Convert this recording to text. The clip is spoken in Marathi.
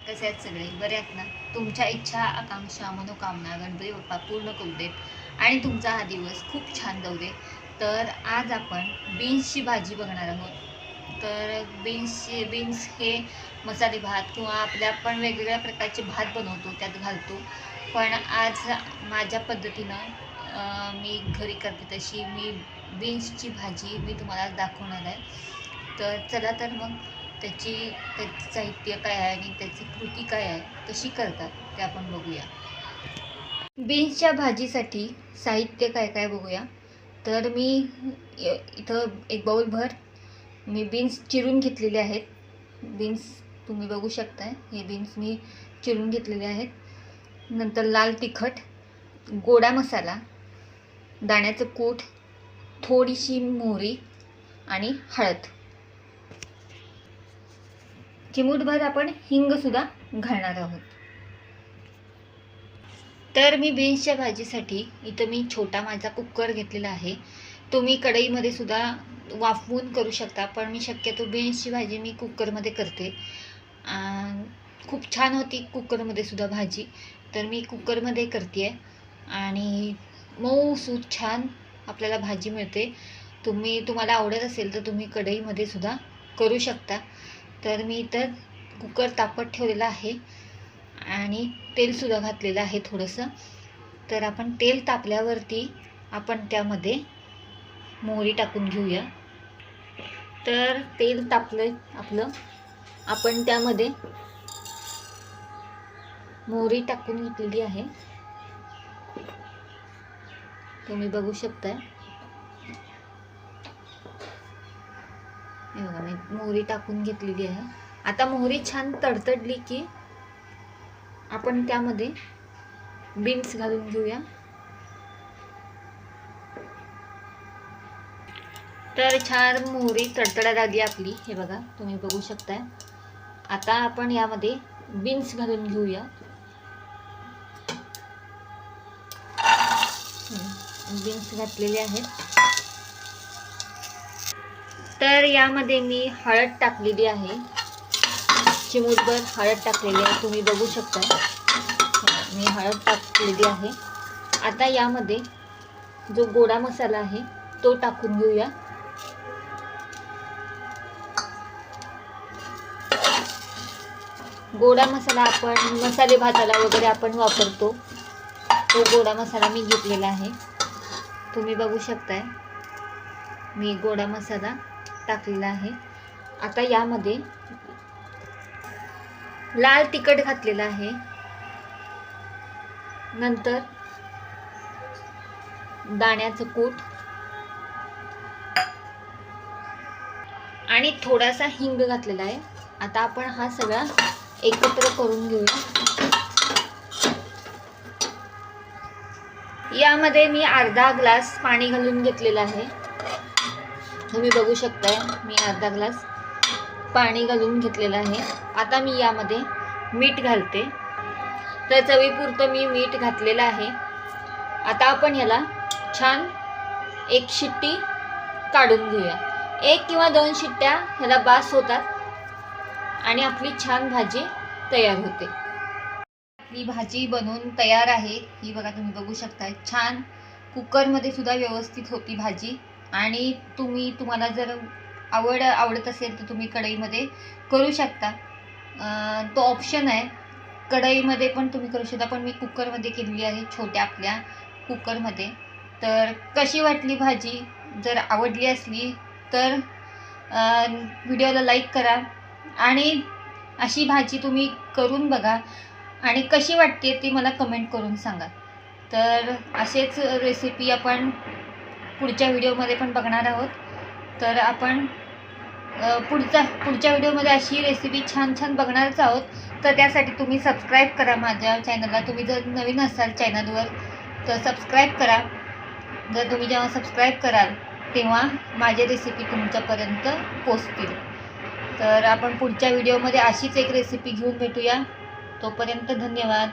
कसे आहेत सगळे? बरे आहेत ना? तुमच्या इच्छा, आकांक्षा, मनोकामना गणपती बाप्पा पूर्ण करू देत आणि तुमचा हा दिवस खूप छान जाऊ दे. तर आज आपण बीन्सची भाजी बघणार आहोत. तर बीन्स हे मसाले भात किंवा आपल्या आपण वेगवेगळ्या प्रकारचे भात बनवतो, त्यात घालतो. पण आज माझ्या पद्धतीनं मी घरी करते तशी मी बीन्सची भाजी मी तुम्हाला दाखवणार आहे. तर चला तर मग त्याची साहित्य काय आहे आणि त्याची कृती काय आहे, कशी करतात ते आपण बघूया. बीन्सच्या भाजीसाठी साहित्य काय काय बघूया. तर मी इथं एक बाउलभर मी बीन्स चिरून घेतलेले आहेत. बीन्स तुम्ही बघू शकताय, हे बीन्स मी चिरून घेतलेले आहेत. नंतर लाल तिखट, गोडा मसाला, दाण्याचं कूट, थोडीशी मोहरी आणि हळद. चिमूटभर आपण हिंगसुद्धा घालणार आहोत. तर मी बीन्सच्या भाजीसाठी इथं मी छोटा माझा कुकर घेतलेला आहे. तुम्ही कढईमध्ये सुद्धा वाफवून करू शकता, पण मी शक्यतो बीन्सची भाजी मी कुकरमध्ये करते. खूप छान होती कुकरमध्ये सुद्धा भाजी. तर मी कुकरमध्ये करते आहे आणि मऊसूत छान आपल्याला भाजी मिळते. तुम्हाला आवडत असेल तर तुम्ही कढईमध्ये सुद्धा करू शकता. तर मी इथं कुकर तापत ठेवलेला आहे आणि तेलसुद्धा घातलेलं आहे थोडंसं. तर आपण तेल तापल्यावरती आपण त्यामध्ये मोहरी टाकून घेऊया. तर तेल तापलं आपलं, आपण त्यामध्ये मोहरी टाकून घेतलेली आहे, तुम्ही बघू शकताय. हे बघा, मी मोहरी टाकून घेतलेली आहे. आता मोहरी छान तडतडली की आपण त्यामध्ये बीन्स घालून घेऊया. तर छान मोहरी तडतडायला लागली आपली, हे बघा तुम्ही बघू शकताय. आता आपण यामध्ये बीन्स घालून घेऊया. बीन्स घातलेले आहेत. तर यामध्ये मी हळद टाकलेली आहे, चिमूटभर हळद टाकलेली आहे, तुम्ही बघू शकता. मी हळद टाकलेली आहे. आता यामध्ये जो गोडा मसाला आहे तो टाकून घेऊया. गोडा मसाला आपण मसाले भाताला वगैरे आपण वापरतो, तो गोडा मसाला मी घेतलेला आहे, तुम्ही बघू शकताय. मी गोडा मसाला टाकलेला आहे. आता यामध्ये लाल तिखट घातलेलं आहे. नंतर दाण्याचं कूट आणि थोडासा हिंग घातलेला आहे. आता आपण हा सगळा एकत्र करून घेऊया. यामध्ये मी अर्धा ग्लास पाणी घालून घेतलेलं आहे, तुम्ही बघू शकताय. मी अर्धा ग्लास पाणी घालून घेतलेलं आहे. आता मी यामध्ये मीठ घालते. तर चवीपुरतं मी मीठ घातलेलं आहे. आता आपण याला छान एक शिट्टी काढून घेऊया. 1 किंवा 2 शिट्ट्या ह्याला बास होतात आणि आपली छान भाजी तयार होते. आपली भाजी बनवून तयार आहे. ही बघा, तुम्ही बघू शकताय. छान कुकरमध्ये सुद्धा व्यवस्थित होती भाजी. आणि तुम्हाला जर आवडत असेल तर तुम्ही कढईमध्ये करू शकता, तो ऑप्शन आहे. कढईमध्ये पण तुम्ही करू शकता, पण मी कुकरमध्ये केलेली आहे, छोट्या आपल्या कुकरमध्ये. तर कशी वाटली भाजी? जर आवडली असली तर व्हिडिओला लाईक करा आणि अशी भाजी तुम्ही करून बघा आणि कशी वाटते ती मला कमेंट करून सांगा. तर असेच रेसिपी आपण पुढच्या व्हिडिओमध्ये पण बघणार आहोत. तर आपण पुढच्या व्हिडिओमध्ये अशी रेसिपी छान छान बघणारच आहोत. तर त्यासाठी तुम्ही सबस्क्राईब करा माझ्या चॅनलला. तुम्ही जर नवीन असाल चॅनलवर तर सबस्क्राईब करा. जर तुम्ही जेव्हा सबस्क्राईब कराल तेव्हा माझे रेसिपी तुमच्यापर्यंत पोचतील. तर आपण पुढच्या व्हिडिओमध्ये अशीच एक रेसिपी घेऊन भेटूया. तोपर्यंत धन्यवाद.